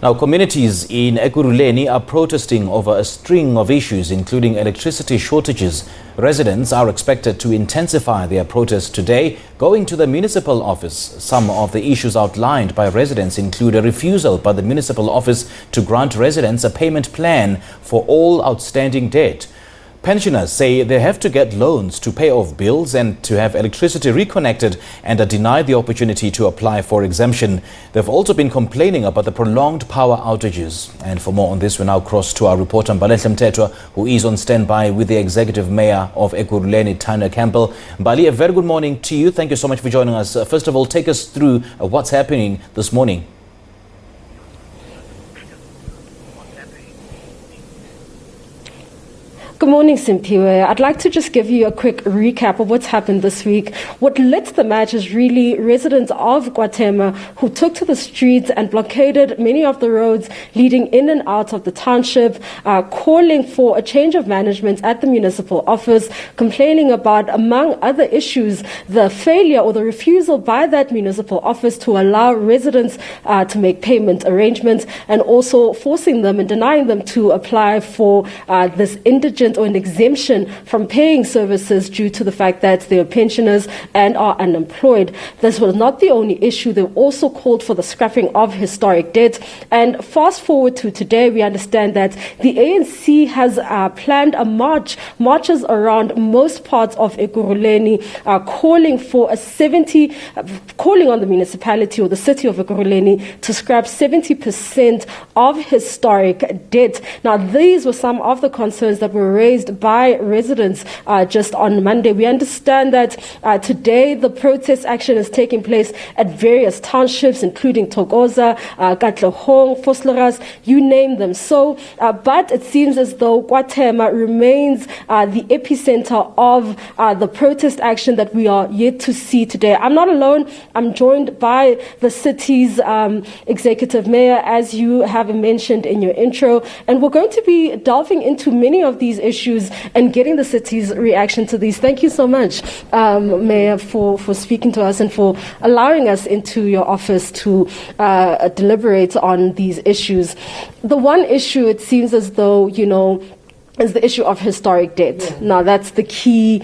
Now, communities in Ekurhuleni are protesting over a string of issues, including electricity shortages. Residents are expected to intensify their protest today, going to the municipal office. Some of the issues outlined by residents include a refusal by the municipal office to grant residents a payment plan for all outstanding debt. Pensioners say they have to get loans to pay off bills and to have electricity reconnected, and are denied the opportunity to apply for exemption. They've also been complaining about the prolonged power outages. And for more on this, we now cross to our reporter Mbalenhle Mthethwa, who is on standby with the Executive Mayor of Ekurhuleni, Tania Campbell. Mbali, a very good morning to you. Thank you so much for joining us. First of all, take us through what's happening this morning. Good morning, Simpiwe. I'd like to just give you a quick recap of what's happened this week. What lit the match is really residents of KwaThema who took to the streets and blockaded many of the roads leading in and out of the township, calling for a change of management at the municipal office, complaining about, among other issues, the failure or the refusal by that municipal office to allow residents to make payment arrangements, and also forcing them and denying them to apply for this Indigen or an exemption from paying services due to the fact that they are pensioners and are unemployed. This was not the only issue. They also called for the scrapping of historic debt. And fast forward to today, we understand that the ANC has planned a marches around most parts of Ekurhuleni, calling on the municipality or the city of Ekurhuleni to scrap 70% of historic debt. Now, these were some of the concerns that were raised by residents just on Monday. We understand that today the protest action is taking place at various townships, including Thokoza, Katlehong, Vosloorus, you name them. So, but it seems as though KwaThema remains the epicenter of the protest action that we are yet to see today. I'm not alone. I'm joined by the city's executive mayor, as you have mentioned in your intro, and we're going to be delving into many of these issues and getting the city's reaction to these. Thank you so much, Mayor, for speaking to us and for allowing us into your office to deliberate on these issues. The one issue, it seems as though, is the issue of historic debt. Yeah. Now, that's the key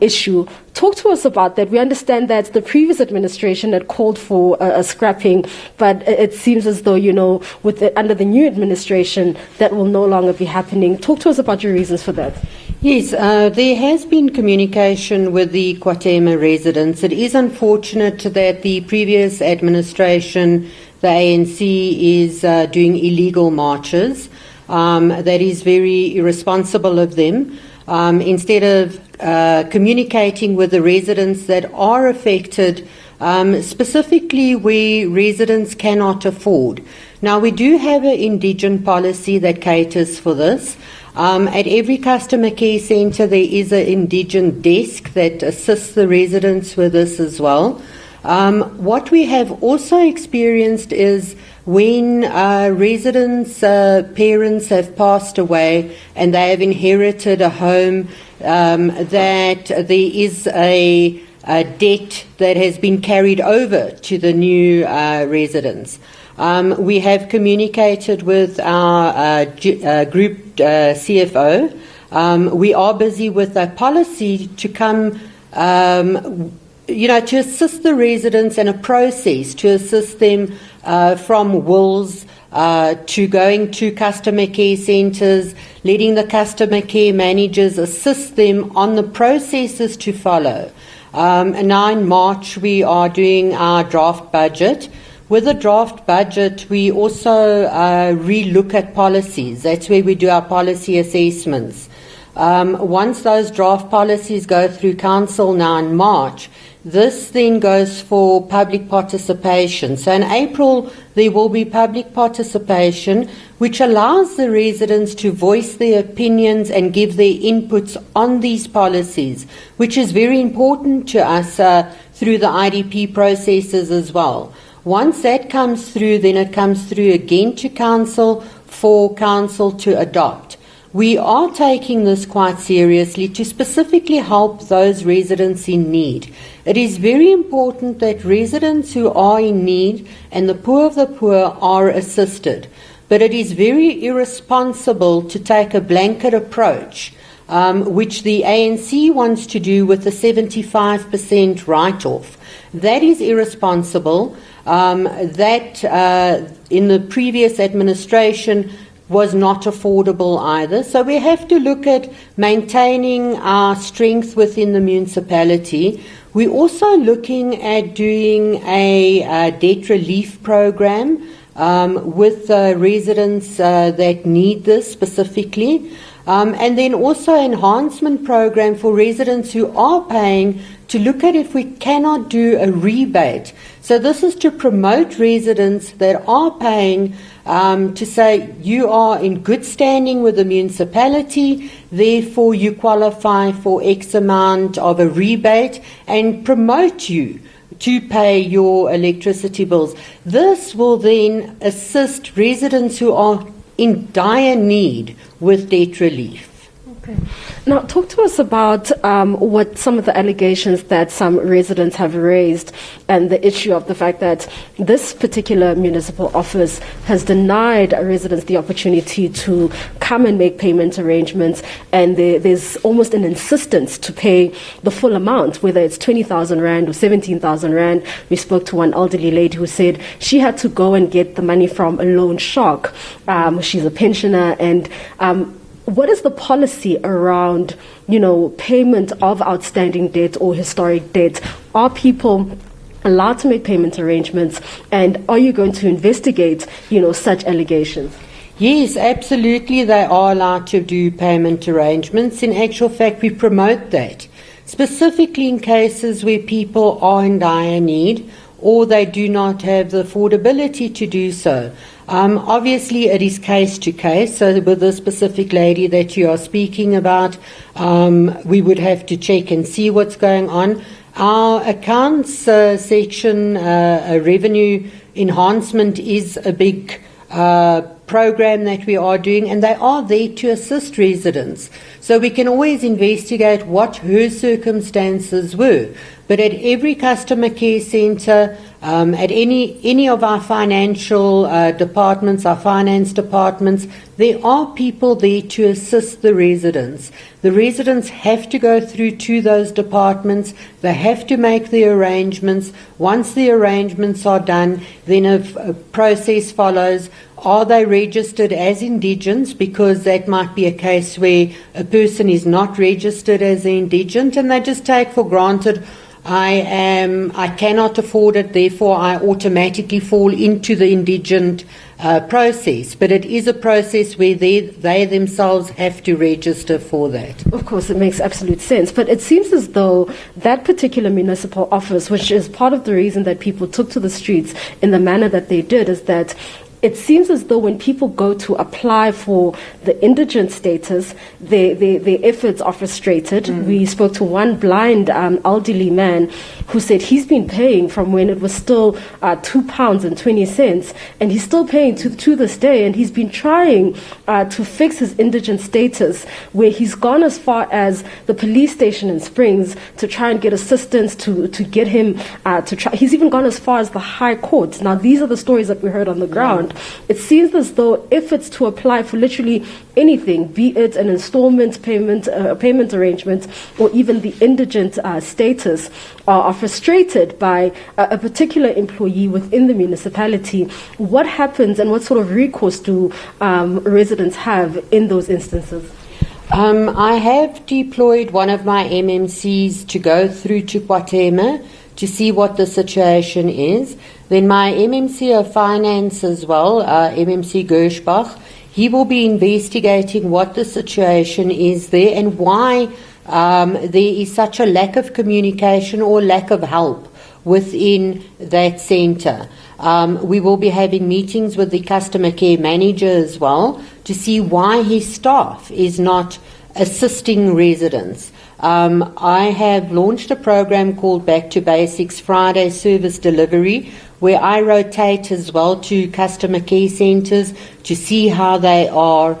issue. Talk to us about that. We understand that the previous administration had called for a scrapping, but it seems as though, under the new administration, that will no longer be happening. Talk to us about your reasons for that. Yes, there has been communication with the KwaThema residents. It is unfortunate that the previous administration, the ANC, is doing illegal marches. That is very irresponsible of them. Instead of communicating with the residents that are affected, specifically where residents cannot afford. Now, we do have an Indigen policy that caters for this. At every customer care centre, there is an Indigen desk that assists the residents with this as well. What we have also experienced is when residents' parents have passed away and they have inherited a home, that there is a debt that has been carried over to the new residents. We have communicated with our group CFO. We are busy with a policy to come to assist the residents and a process to assist them from wills to going to customer care centres, letting the customer care managers assist them on the processes to follow. Now in March we are doing our draft budget. With the draft budget, we also re-look at policies. That's where we do our policy assessments. Once those draft policies go through council now in March, this then goes for public participation. So in April, there will be public participation, which allows the residents to voice their opinions and give their inputs on these policies, which is very important to us through the IDP processes as well. Once that comes through, then it comes through again to council for council to adopt. we are taking this quite seriously to specifically help those residents in need. It is very important that residents who are in need and the poor of the poor are assisted. But it is very irresponsible to take a blanket approach, which the ANC wants to do with the 75% write-off. That is irresponsible. That in the previous administration was not affordable either. So we have to look at maintaining our strength within the municipality. We're also looking at doing a debt relief program with residents that need this specifically. And then also enhancement program for residents who are paying to look at if we cannot do a rebate. So this is to promote residents that are paying to say you are in good standing with the municipality, therefore you qualify for X amount of a rebate and promote you to pay your electricity bills. This will then assist residents who are in dire need with debt relief. Okay. Now, talk to us about what some of the allegations that some residents have raised and the issue of the fact that this particular municipal office has denied residents the opportunity to come and make payment arrangements, and there's almost an insistence to pay the full amount, whether it's 20,000 Rand or 17,000 Rand. We spoke to one elderly lady who said she had to go and get the money from a loan shark. She's a pensioner, and what is the policy around, payment of outstanding debt or historic debt? Are people allowed to make payment arrangements, and are you going to investigate, such allegations? Yes, absolutely, they are allowed to do payment arrangements. In actual fact, we promote that, specifically in cases where people are in dire need or they do not have the affordability to do so. Obviously, it is case to case. So with the specific lady that you are speaking about, we would have to check and see what's going on. Our accounts section, revenue enhancement, is a big program that we are doing, and they are there to assist residents. So we can always investigate what her circumstances were. But at every customer care centre, at any of our financial departments, our finance departments, there are people there to assist the residents. The residents have to go through to those departments. They have to make the arrangements. Once the arrangements are done, then a process follows. Are they registered as indigents? Because that might be a case where a person is not registered as an indigent and they just take for granted, I cannot afford it, therefore I automatically fall into the indigent process. But it is a process where they themselves have to register for that. Of course, it makes absolute sense. But it seems as though that particular municipal office, which is part of the reason that people took to the streets in the manner that they did, is that it seems as though when people go to apply for the indigent status, their efforts are frustrated. We spoke to one blind elderly man who said he's been paying from when it was still £2.20, and he's still paying to this day, and he's been trying to fix his indigent status, where he's gone as far as the police station in Springs to try and get assistance to get him to try. He's even gone as far as the High Court. Now, these are the stories that we heard on the ground. It seems as though efforts to apply for literally anything, be it an installment payment arrangement, or even the indigent status, are frustrated by a particular employee within the municipality. What happens, and what sort of recourse do residents have in those instances? I have deployed one of my MMCs to go through to Kwatema to see what the situation is. Then my MMC of Finance as well, MMC Gershbach, he will be investigating what the situation is there and why there is such a lack of communication or lack of help within that centre. We will be having meetings with the customer care manager as well to see why his staff is not assisting residents. I have launched a program called Back to Basics Friday Service Delivery, where I rotate as well to customer care centres to see how they are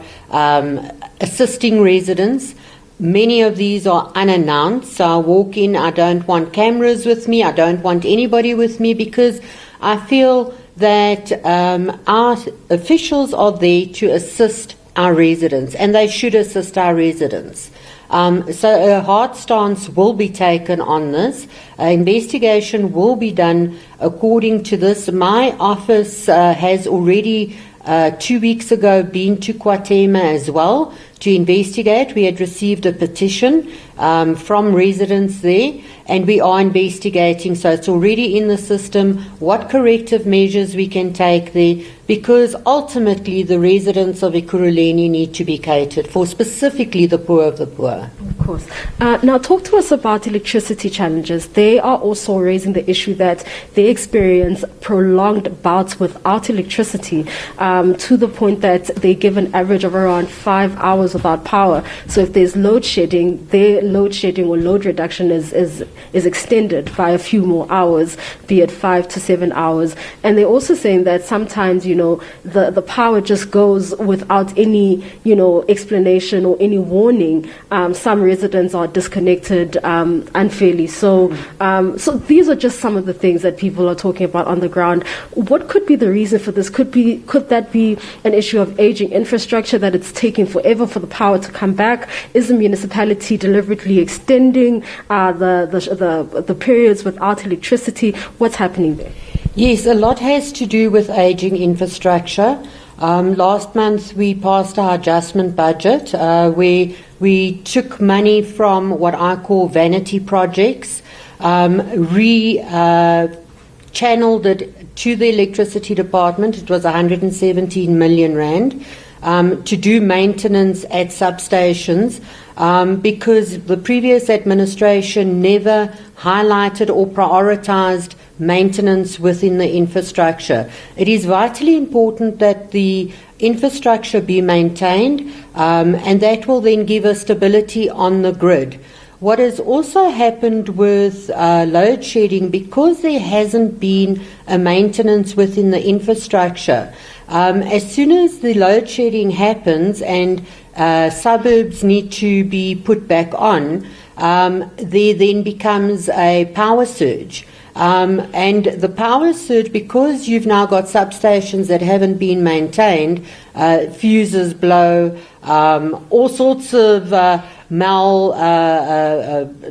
assisting residents. Many of these are unannounced, so I walk in, I don't want cameras with me, I don't want anybody with me, because I feel that our officials are there to assist our residents, and they should assist our residents. So a hard stance will be taken on this. Investigation will be done according to this. My office has already 2 weeks ago been to Kwatema as well to investigate. We had received a petition from residents there, and we are investigating. So it's already in the system what corrective measures we can take there, because ultimately the residents of Ekurhuleni need to be catered for, specifically the poor of the poor. Of course. Now talk to us about electricity challenges. They are also raising the issue that they experience prolonged bouts without electricity, to the point that they give an average of around 5 hours without power. So if there's load shedding, their load shedding or load reduction is extended by a few more hours, be it 5 to 7 hours. And they're also saying that sometimes, the power just goes without any, explanation or any warning. Some residents are disconnected unfairly. So these are just some of the things that people are talking about on the ground. What could be the reason for this? Could that be an issue of aging infrastructure, that it's taking forever for the power to come back? Is the municipality deliberately extending the periods without electricity? What's happening there? Yes, a lot has to do with aging infrastructure. Last month we passed our adjustment budget, where we took money from what I call vanity projects, channeled it to the electricity department. It was 117 million rand. To do maintenance at substations, because the previous administration never highlighted or prioritized maintenance within the infrastructure. It is vitally important that the infrastructure be maintained, and that will then give us stability on the grid. What has also happened with load shedding, because there hasn't been a maintenance within the infrastructure, as soon as the load shedding happens and suburbs need to be put back on, there then becomes a power surge. And the power surge, because you've now got substations that haven't been maintained, fuses blow, all sorts of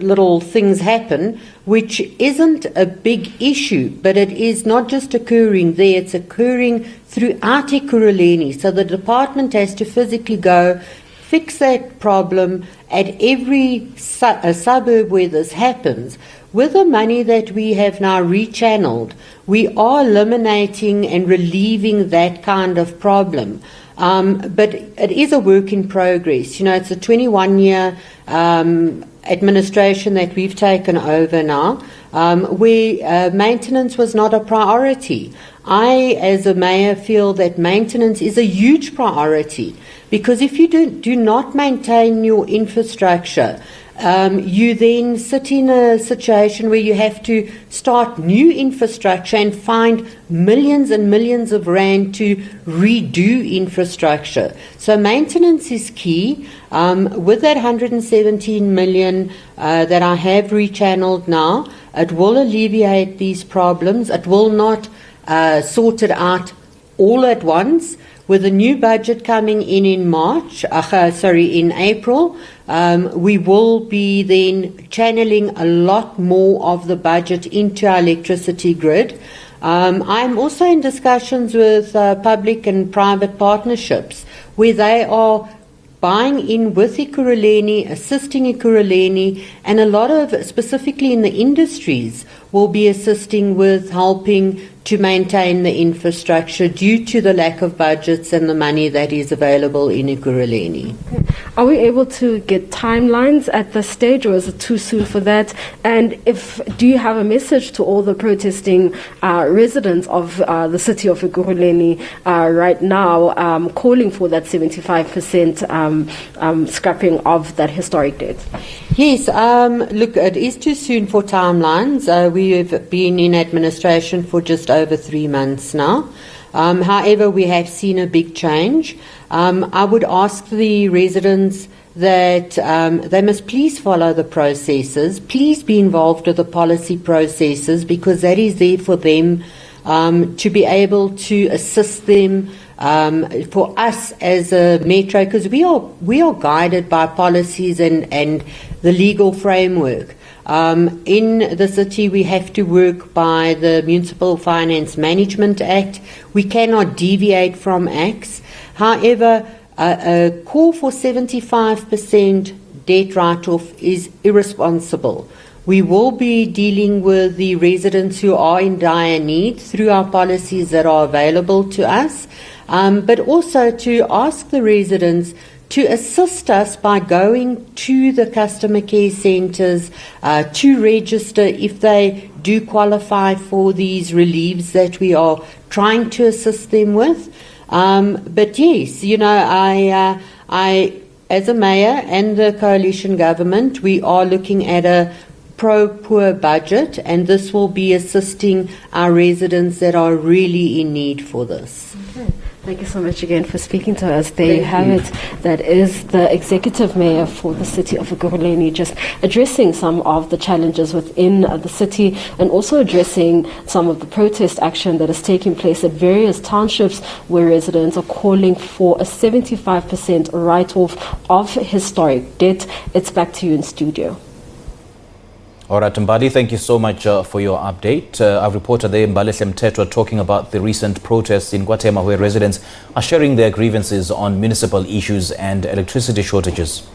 little things happen, which isn't a big issue, but it is not just occurring there, it's occurring throughout Ekurhuleni. So the department has to physically go fix that problem at every suburb where this happens. With the money that we have now rechanneled, we are eliminating and relieving that kind of problem. But it is a work in progress. It's a 21-year administration that we've taken over now, where maintenance was not a priority. I, as a mayor, feel that maintenance is a huge priority, because if you do not maintain your infrastructure, you then sit in a situation where you have to start new infrastructure and find millions and millions of rand to redo infrastructure. So maintenance is key. With that 117 million that I have rechanneled now, it will alleviate these problems. It will not sort it out all at once. With the new budget coming in in April, we will be then channeling a lot more of the budget into our electricity grid. I'm also in discussions with public and private partnerships, where they are buying in with Ekurhuleni, assisting Ekurhuleni, and a lot of, specifically in the industries, will be assisting with helping to maintain the infrastructure due to the lack of budgets and the money that is available in Ekurhuleni. Are we able to get timelines at this stage, or is it too soon for that? And do you have a message to all the protesting residents of the city of Ekurhuleni right now, calling for that 75% scrapping of that historic debt? Yes, look, it is too soon for timelines. We have been in administration for just over 3 months now. However, we have seen a big change. I would ask the residents that they must please follow the processes, please be involved with the policy processes, because that is there for them to be able to assist them. For us as a metro, because we are guided by policies and the legal framework. In the city, we have to work by the Municipal Finance Management Act. We cannot deviate from acts. However, a call for 75% debt write-off is irresponsible. We will be dealing with the residents who are in dire need through our policies that are available to us, but also to ask the residents to assist us by going to the customer care centres to register if they do qualify for these reliefs that we are trying to assist them with. But yes, I as a mayor and the coalition government, we are looking at a pro-poor budget, and this will be assisting our residents that are really in need for this. Okay. Thank you so much again for speaking to us. There you have it. That is the Executive Mayor for the city of Ekurhuleni, just addressing some of the challenges within the city and also addressing some of the protest action that is taking place at various townships where residents are calling for a 75% write-off of historic debt. It's back to you in studio. All right, Mbadi, thank you so much for your update. Our reporter there, Mbalenhle Mthethwa, talking about the recent protests in KwaThema where residents are sharing their grievances on municipal issues and electricity shortages.